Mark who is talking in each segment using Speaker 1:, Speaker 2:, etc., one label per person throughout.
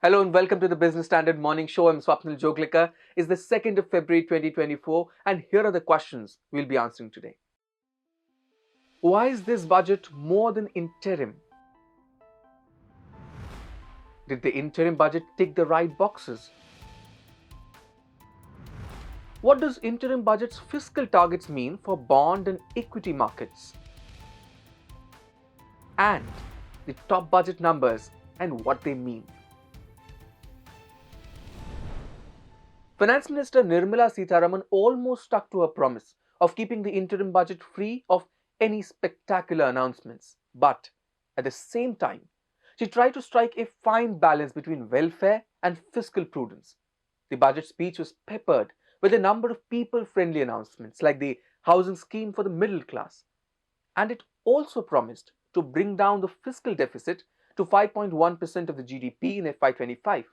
Speaker 1: Hello and welcome to the Business Standard Morning Show. I'm Swapnil Joglekar. It's the 2nd of February 2024 and here are the questions we'll be answering today. Why is this budget more than interim? Did the interim budget tick the right boxes? What does interim budget's fiscal targets mean for bond and equity markets? And the top budget numbers and what they mean. Finance Minister Nirmala Sitharaman almost stuck to her promise of keeping the interim budget free of any spectacular announcements. But at the same time, she tried to strike a fine balance between welfare and fiscal prudence. The budget speech was peppered with a number of people-friendly announcements like the housing scheme for the middle class. And it also promised to bring down the fiscal deficit to 5.1% of the GDP in FY25.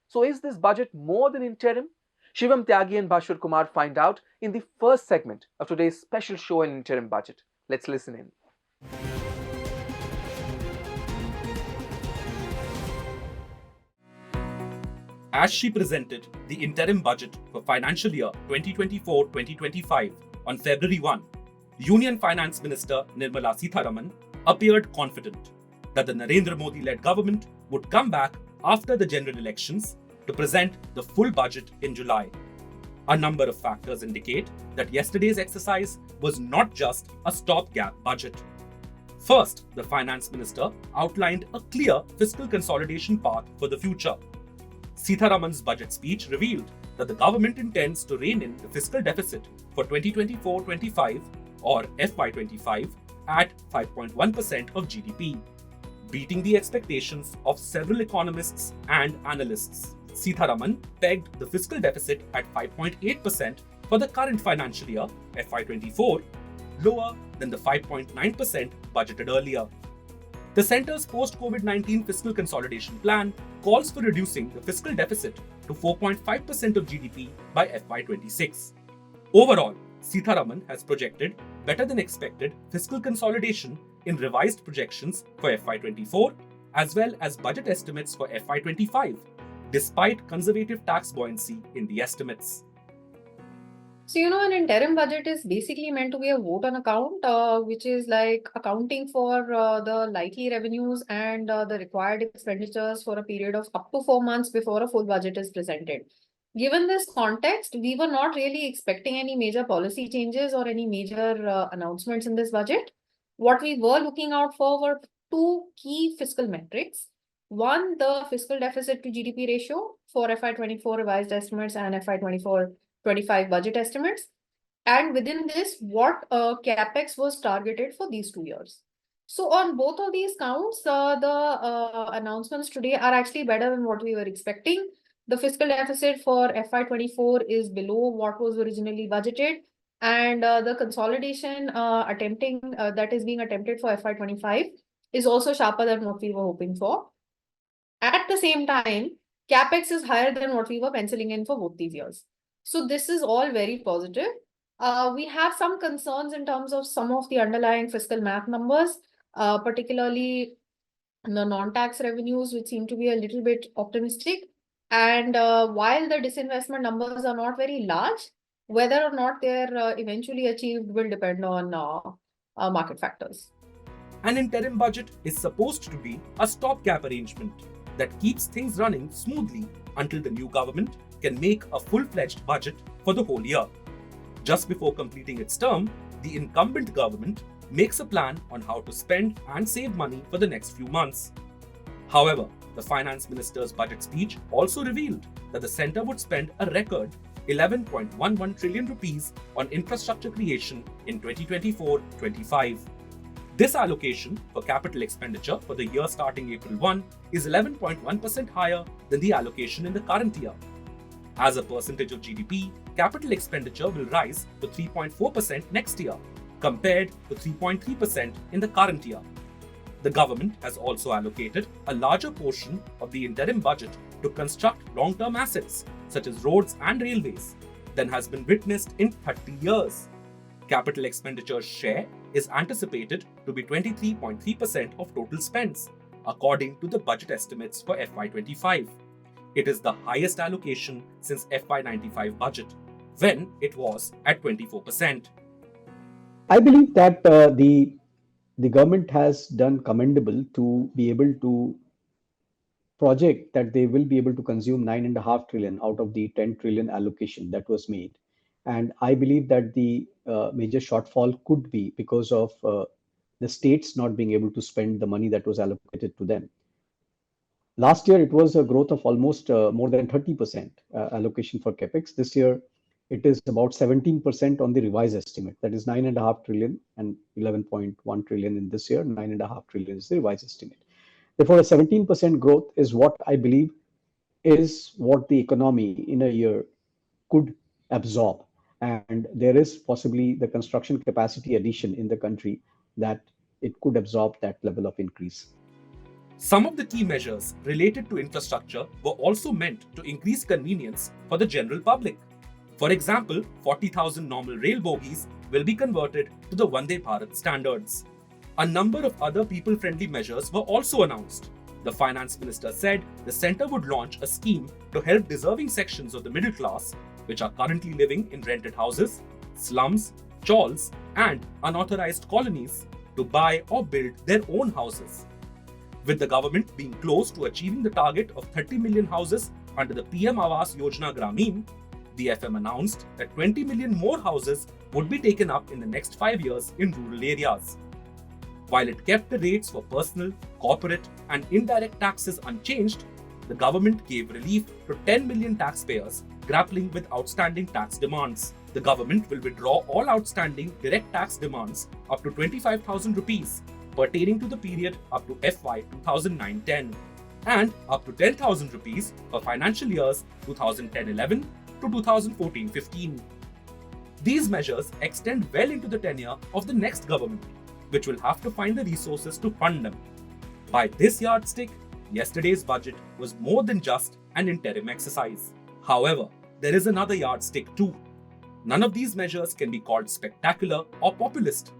Speaker 1: So is this budget more than interim? Shivam Tyagi and Bhashwar Kumar find out in the first segment of today's special show in Interim Budget. Let's listen in.
Speaker 2: As she presented the interim budget for financial year 2024-2025 on February 1, Union Finance Minister Nirmala Sitharaman appeared confident that the Narendra Modi-led government would come back after the general elections to present the full budget in July. A number of factors indicate that yesterday's exercise was not just a stopgap budget. First, the Finance Minister outlined a clear fiscal consolidation path for the future. Sitharaman's budget speech revealed that the government intends to rein in the fiscal deficit for 2024-25 or FY25 at 5.1% of GDP, beating the expectations of several economists and analysts. Sitharaman pegged the fiscal deficit at 5.8% for the current financial year, FY24, lower than the 5.9% budgeted earlier. The centre's post-COVID-19 fiscal consolidation plan calls for reducing the fiscal deficit to 4.5% of GDP by FY26. Overall, Sitharaman has projected better than expected fiscal consolidation in revised projections for FY24 as well as budget estimates for FY25, despite conservative tax buoyancy in the estimates.
Speaker 3: So, an interim budget is basically meant to be a vote on account, which is like accounting for the likely revenues and the required expenditures for a period of up to 4 months before a full budget is presented. Given this context, we were not really expecting any major policy changes or any major announcements in this budget. What we were looking out for were two key fiscal metrics. One, the fiscal deficit to GDP ratio for FY24 revised estimates and FY24-25 budget estimates. And within this, what capex was targeted for these 2 years. So on both of these counts, the announcements today are actually better than what we were expecting. The fiscal deficit for FY24 is below what was originally budgeted. And the consolidation that is being attempted for FY25 is also sharper than what we were hoping for. At the same time, capex is higher than what we were penciling in for both these years. So this is all very positive. We have some concerns in terms of some of the underlying fiscal math numbers, particularly the non-tax revenues, which seem to be a little bit optimistic. And while the disinvestment numbers are not very large, whether or not they're eventually achieved will depend on market factors.
Speaker 2: An interim budget is supposed to be a stopgap arrangement that keeps things running smoothly until the new government can make a full-fledged budget for the whole year. Just before completing its term, the incumbent government makes a plan on how to spend and save money for the next few months. However, the Finance Minister's budget speech also revealed that the centre would spend a record 11.11 trillion rupees on infrastructure creation in 2024-25. This allocation for capital expenditure for the year starting April 1 is 11.1% higher than the allocation in the current year. As a percentage of GDP, capital expenditure will rise to 3.4% next year, compared to 3.3% in the current year. The government has also allocated a larger portion of the interim budget to construct long-term assets, such as roads and railways, than has been witnessed in 30 years. Capital expenditure's share is anticipated to be 23.3% of total spends, according to the budget estimates for FY25. It is the highest allocation since FY95 budget, when it was at 24%.
Speaker 4: I believe that the government has done commendable to be able to project that they will be able to consume 9.5 trillion out of the 10 trillion allocation that was made. And I believe that the major shortfall could be because of the states not being able to spend the money that was allocated to them. Last year, it was a growth of almost more than 30% allocation for capex. This year, it is about 17% on the revised estimate. That is 9.5 trillion and 11.1 trillion in this year. 9.5 trillion is the revised estimate. Therefore, a 17% growth is what I believe is what the economy in a year could absorb. And there is possibly the construction capacity addition in the country that it could absorb that level of increase.
Speaker 2: Some of the key measures related to infrastructure were also meant to increase convenience for the general public. For example, 40,000 normal rail bogies will be converted to the Vande Bharat standards. A number of other people-friendly measures were also announced. The finance minister said the centre would launch a scheme to help deserving sections of the middle class, which are currently living in rented houses, slums, chawls, and unauthorized colonies, to buy or build their own houses. With the government being close to achieving the target of 30 million houses under the PM Awas Yojana Grameen, the FM announced that 20 million more houses would be taken up in the next 5 years in rural areas. While it kept the rates for personal, corporate, and indirect taxes unchanged, the government gave relief to 10 million taxpayers grappling with outstanding tax demands. The government will withdraw all outstanding direct tax demands up to 25,000 rupees pertaining to the period up to FY 2009-10 and up to 10,000 rupees for financial years 2010-11 to 2014-15. These measures extend well into the tenure of the next government, which will have to find the resources to fund them. By this yardstick, yesterday's budget was more than just an interim exercise. However, there is another yardstick too. None of these measures can be called spectacular or populist.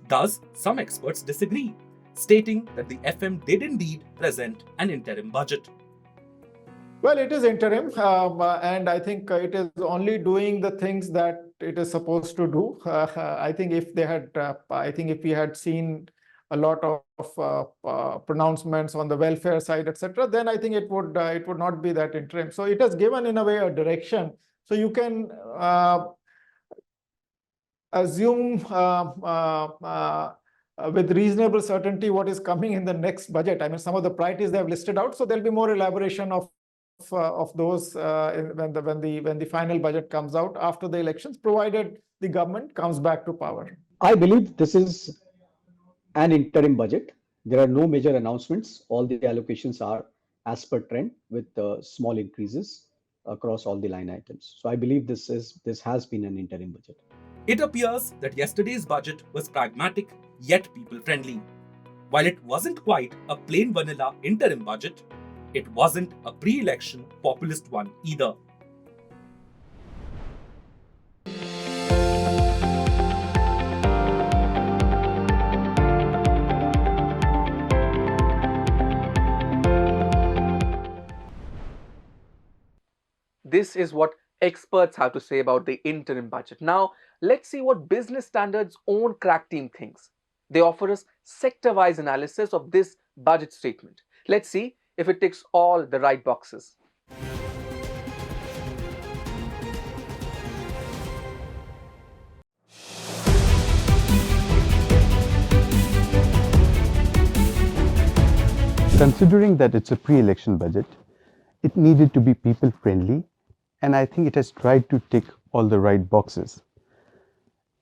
Speaker 2: Thus, some experts disagree, stating that the FM did indeed present an interim budget.
Speaker 5: Well, it is interim, and I think it is only doing the things that it is supposed to do. I think if we had seen a lot of pronouncements on the welfare side, etc., then I think it would not be that interim. So it has given in a way a direction. So you can assume with reasonable certainty what is coming in the next budget. I mean, some of the priorities they have listed out, so there'll be more elaboration of those when the final budget comes out after the elections, provided the government comes back to power.
Speaker 4: I believe this is an interim budget. There are no major announcements. All the allocations are as per trend with small increases across all the line items. So I believe this has been an interim budget.
Speaker 2: It appears that yesterday's budget was pragmatic yet people-friendly. While it wasn't quite a plain vanilla interim budget, it wasn't a pre-election populist one either.
Speaker 1: This is what experts have to say about the interim budget. Now, let's see what Business Standard's own crack team thinks. They offer us sector-wise analysis of this budget statement. Let's see if it ticks all the right boxes.
Speaker 6: Considering that it's a pre-election budget, it needed to be people-friendly, and I think it has tried to tick all the right boxes.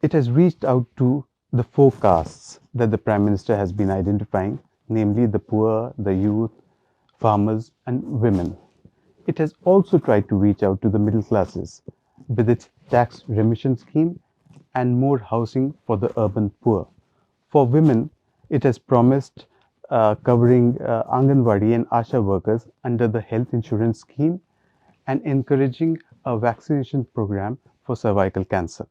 Speaker 6: It has reached out to the four castes that the Prime Minister has been identifying, namely the poor, the youth, farmers, and women. It has also tried to reach out to the middle classes with its tax remission scheme and more housing for the urban poor. For women, it has promised covering Anganwadi and Asha workers under the health insurance scheme and encouraging a vaccination program for cervical cancer.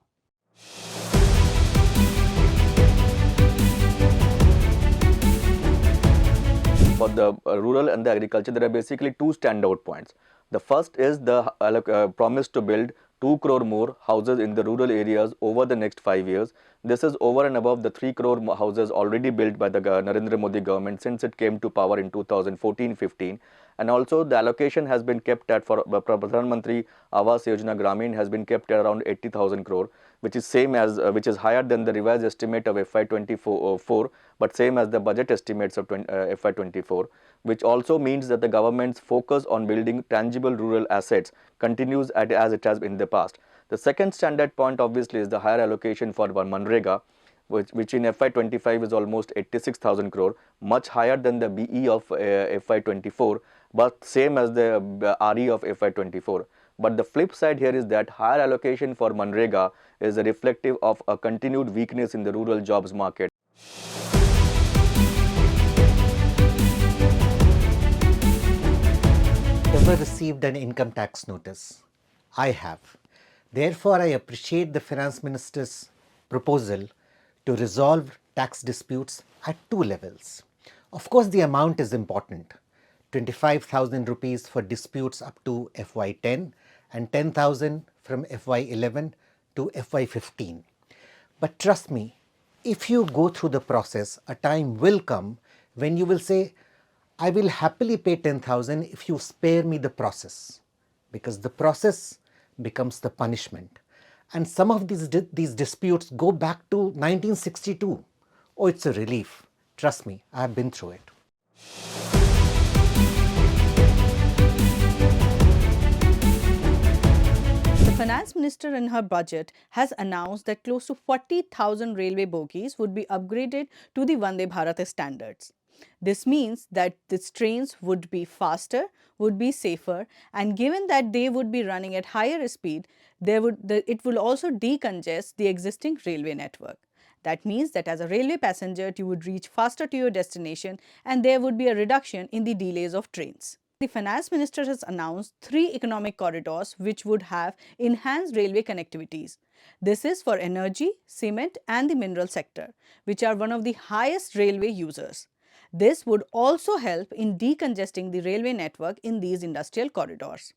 Speaker 7: For the rural and the agriculture, there are basically two standout points. The first is the promise to build 2 crore more houses in the rural areas over the next 5 years. This is over and above the 3 crore houses already built by the Narendra Modi government since it came to power in 2014-15. And also the allocation has been kept at for Pradhan Mantri Awas Yojana Gramin has been kept at around 80,000 crore, which is same as which is higher than the revised estimate of FY24, but same as the budget estimates of FY24, which also means that the government's focus on building tangible rural assets continues as it has been in the past. The second standard point obviously is the higher allocation for Manrega, which in FY25 is almost 86,000 crore, much higher than the BE of FY24, but same as the RE of FY24. But the flip side here is that higher allocation for Manrega is reflective of a continued weakness in the rural jobs market.
Speaker 8: Ever received an income tax notice? I have. Therefore, I appreciate the Finance Minister's proposal to resolve tax disputes at two levels. Of course, the amount is important. 25,000 rupees for disputes up to FY10 and 10,000 from FY11 to FY15. But trust me, if you go through the process, a time will come when you will say, I will happily pay 10,000 if you spare me the process, because the process becomes the punishment. And some of these disputes go back to 1962. Oh, it's a relief. Trust me, I have been through it.
Speaker 9: The Finance Minister in her budget has announced that close to 40,000 railway bogies would be upgraded to the Vande Bharat standards. This means that these trains would be faster, would be safer, and given that they would be running at higher speed, it will also decongest the existing railway network. That means that as a railway passenger, you would reach faster to your destination and there would be a reduction in the delays of trains. The Finance Minister has announced 3 economic corridors which would have enhanced railway connectivities. This is for energy, cement and the mineral sector, which are one of the highest railway users. This would also help in decongesting the railway network in these industrial corridors.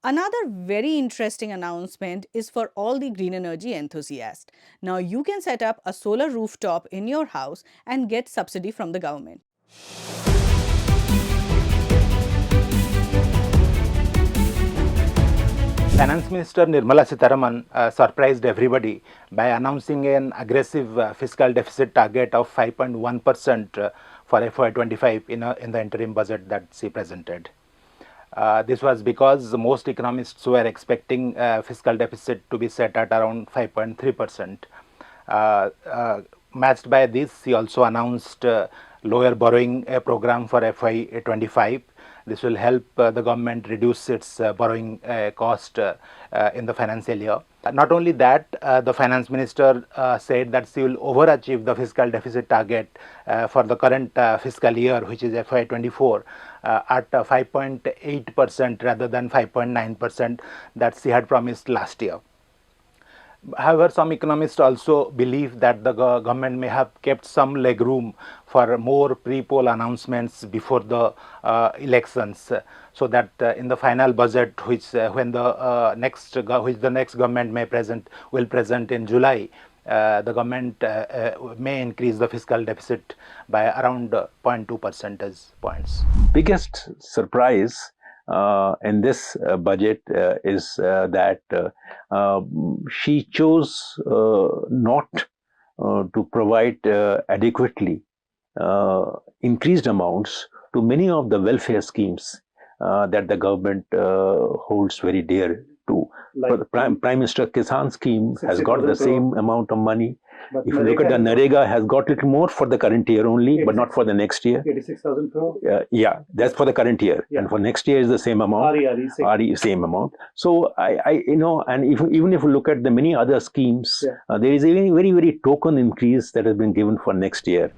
Speaker 9: Another very interesting announcement is for all the green energy enthusiasts. Now you can set up a solar rooftop in your house and get subsidy from the government.
Speaker 10: Finance Minister Nirmala Sitharaman surprised everybody by announcing an aggressive fiscal deficit target of 5.1% for FY25 in the interim budget that she presented. This was because most economists were expecting fiscal deficit to be set at around 5.3%. Matched by this, he also announced lower borrowing program for FY25. This will help the government reduce its borrowing cost in the financial year. Not only that, the Finance Minister said that she will overachieve the fiscal deficit target for the current fiscal year, which is FY24, at 5.8% rather than 5.9% that she had promised last year. However, some economists also believe that the government may have kept some leg room for more pre-poll announcements before the elections, so that in the final budget, which the next government will present in July, the government may increase the fiscal deficit by around 0.2 percentage points.
Speaker 11: Biggest surprise in this budget is that she chose not to provide adequately increased amounts to many of the welfare schemes that the government holds very dear to. Like the Prime Minister Kisan scheme has got the same amount of money. But if you look at the Narega, has got little more for the current year only, but not for the next year. 86,000 crore? Yeah, that's for the current year. Yeah. And for next year is the same amount. RE same amount. So and even if you look at the many other schemes, there is a very, very token increase that has been given for next year.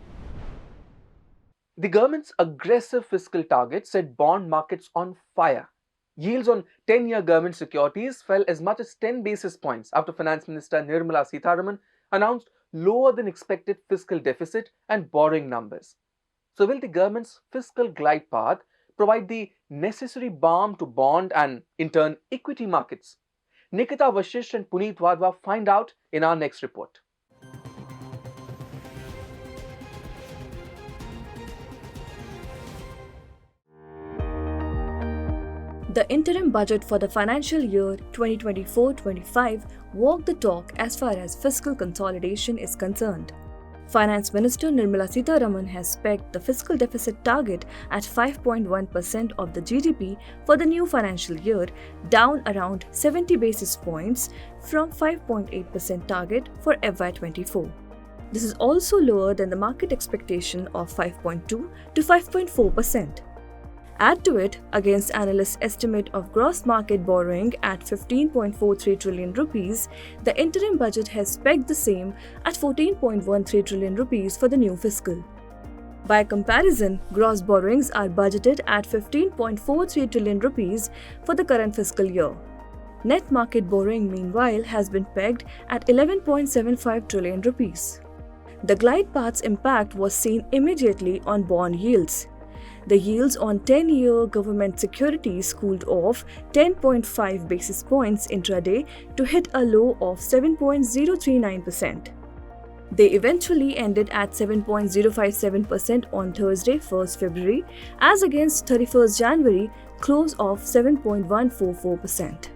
Speaker 1: The government's aggressive fiscal target set bond markets on fire. Yields on 10-year government securities fell as much as 10 basis points after Finance Minister Nirmala Sitharaman announced lower than expected fiscal deficit and borrowing numbers. So will the government's fiscal glide path provide the necessary balm to bond and, in turn, equity markets? Nikita Vashish and Puneet Wadhwa find out in our next report.
Speaker 12: The interim budget for the financial year 2024-25 walked the talk as far as fiscal consolidation is concerned. Finance Minister Nirmala Sitharaman has pegged the fiscal deficit target at 5.1% of the GDP for the new financial year, down around 70 basis points from 5.8% target for FY24. This is also lower than the market expectation of 5.2 to 5.4%. Add to it, against analysts' estimate of gross market borrowing at 15.43 trillion rupees, the interim budget has pegged the same at 14.13 trillion rupees for the new fiscal. By comparison, gross borrowings are budgeted at 15.43 trillion rupees for the current fiscal year. Net market borrowing, meanwhile, has been pegged at 11.75 trillion rupees. The glide path's impact was seen immediately on bond yields. The yields on 10-year government securities cooled off 10.5 basis points intraday to hit a low of 7.039%. They eventually ended at 7.057% on Thursday, 1st February, as against 31st January, close of 7.144%.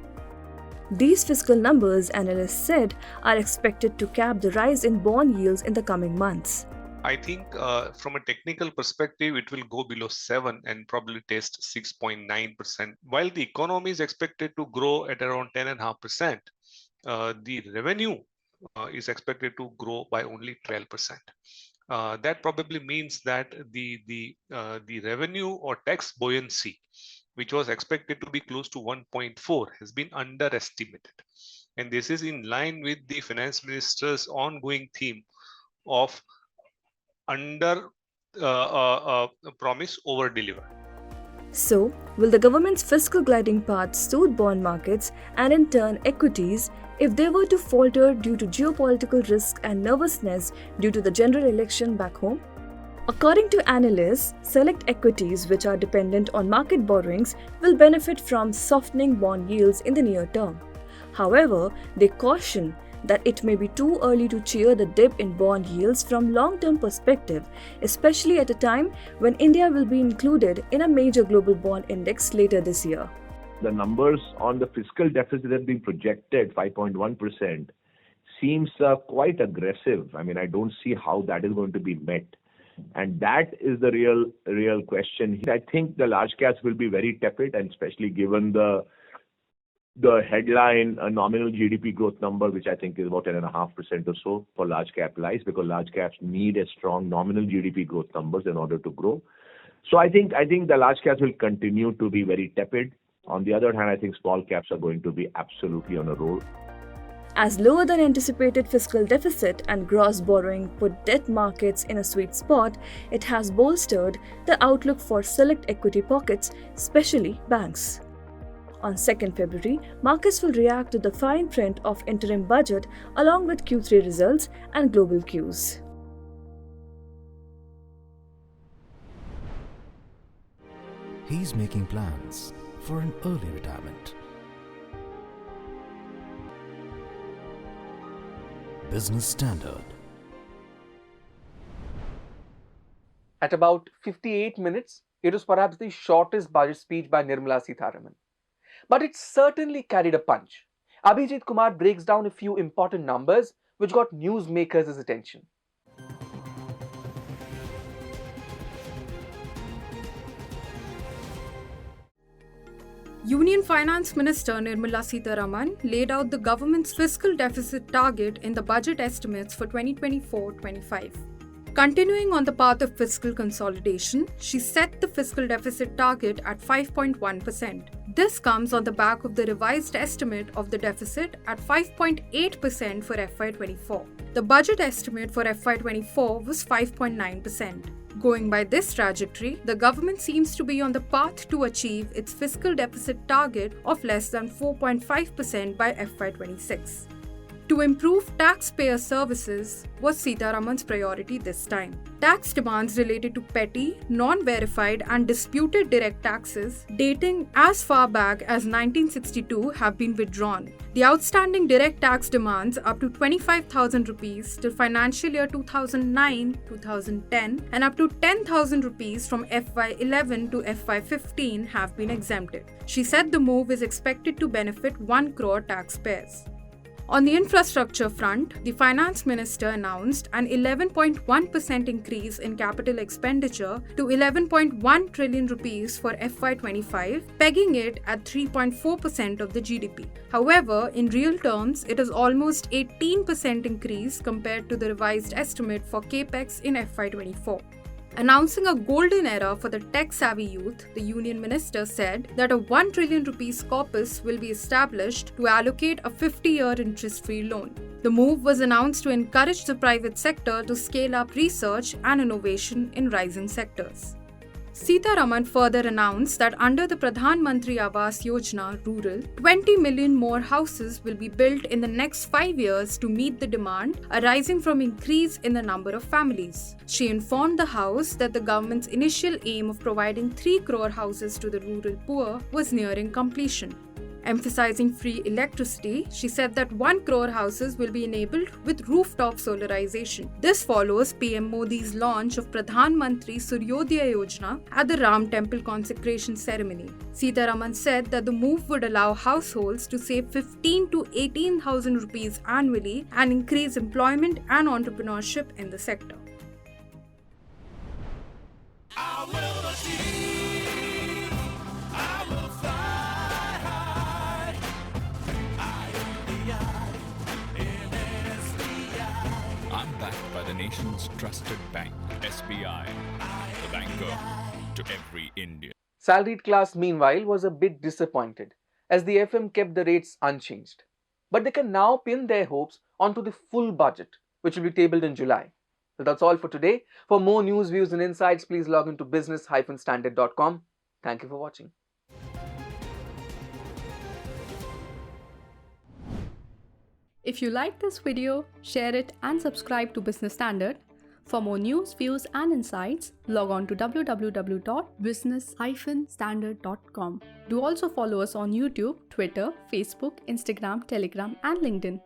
Speaker 12: These fiscal numbers, analysts said, are expected to cap the rise in bond yields in the coming months.
Speaker 13: I think from a technical perspective, it will go below 7 and probably test 6.9%. While the economy is expected to grow at around 10.5%, the revenue is expected to grow by only 12%. That probably means that the revenue or tax buoyancy, which was expected to be close to 1.4, has been underestimated. And this is in line with the finance minister's ongoing theme of promise over deliver.
Speaker 12: So, will the government's fiscal gliding path soothe bond markets and in turn equities if they were to falter due to geopolitical risk and nervousness due to the general election back home? According to analysts, select equities which are dependent on market borrowings will benefit from softening bond yields in the near term. However, they caution that it may be too early to cheer the dip in bond yields from long-term perspective, especially at a time when India will be included in a major global bond index later this year.
Speaker 14: The numbers on the fiscal deficit that being projected, 5.1%, seems quite aggressive. I mean, I don't see how that is going to be met. And that is the real question. I think the large caps will be very tepid, and especially given the headline nominal GDP growth number, which I think is about 10.5% or so for large cap lies, because large caps need a strong nominal GDP growth numbers in order to grow. So I think the large caps will continue to be very tepid. On the other hand, I think small caps are going to be absolutely on a roll.
Speaker 12: As lower than anticipated fiscal deficit and gross borrowing put debt markets in a sweet spot, it has bolstered the outlook for select equity pockets, especially banks. On 2nd February, markets will react to the fine print of interim budget along with Q3 results and global cues.
Speaker 15: He's making plans for an early retirement. Business Standard.
Speaker 1: At about 58 minutes, it was perhaps the shortest budget speech by Nirmala Sitharaman. But it certainly carried a punch. Abhijit Kumar breaks down a few important numbers which got newsmakers' attention.
Speaker 16: Union Finance Minister Nirmala Sitharaman laid out the government's fiscal deficit target in the budget estimates for 2024-25. Continuing on the path of fiscal consolidation, she set the fiscal deficit target at 5.1%. This comes on the back of the revised estimate of the deficit at 5.8% for FY24. The budget estimate for FY24 was 5.9%. Going by this trajectory, the government seems to be on the path to achieve its fiscal deficit target of less than 4.5% by FY26. To improve taxpayer services was Sitharaman's priority this time. Tax demands related to petty, non-verified and disputed direct taxes dating as far back as 1962 have been withdrawn. The outstanding direct tax demands up to 25,000 rupees till financial year 2009-2010 and up to 10,000 rupees from FY11 to FY15 have been exempted. She said the move is expected to benefit 1 crore taxpayers. On the infrastructure front, the Finance Minister announced an 11.1% increase in capital expenditure to 11.1 trillion rupees for FY25, pegging it at 3.4% of the GDP. However, in real terms, it is almost 18% increase compared to the revised estimate for capex in FY24. Announcing a golden era for the tech-savvy youth, the Union Minister said that a 1 trillion rupees corpus will be established to allocate a 50-year interest-free loan. The move was announced to encourage the private sector to scale up research and innovation in rising sectors. Sitharaman further announced that under the Pradhan Mantri Awas Yojana Rural, 20 million more houses will be built in the next 5 years to meet the demand arising from increase in the number of families. She informed the House that the government's initial aim of providing 3 crore houses to the rural poor was nearing completion. Emphasizing free electricity, she said that 1 crore houses will be enabled with rooftop solarization. This follows PM Modi's launch of Pradhan Mantri Suryodaya Yojana at the Ram Temple consecration ceremony. Sitharaman said that the move would allow households to save 15 to 18,000 rupees annually and increase employment and entrepreneurship in the sector.
Speaker 17: By the nation's trusted bank, SBI, the banker to every Indian.
Speaker 1: Salaried class, meanwhile, was a bit disappointed as the FM kept the rates unchanged. But they can now pin their hopes onto the full budget, which will be tabled in July. So that's all for today. For more news, views and insights, please log into business-standard.com. Thank you for watching.
Speaker 18: If you like this video, share it and subscribe to Business Standard. For more news, views and insights, log on to www.business-standard.com. Do also follow us on YouTube, Twitter, Facebook, Instagram, Telegram and LinkedIn.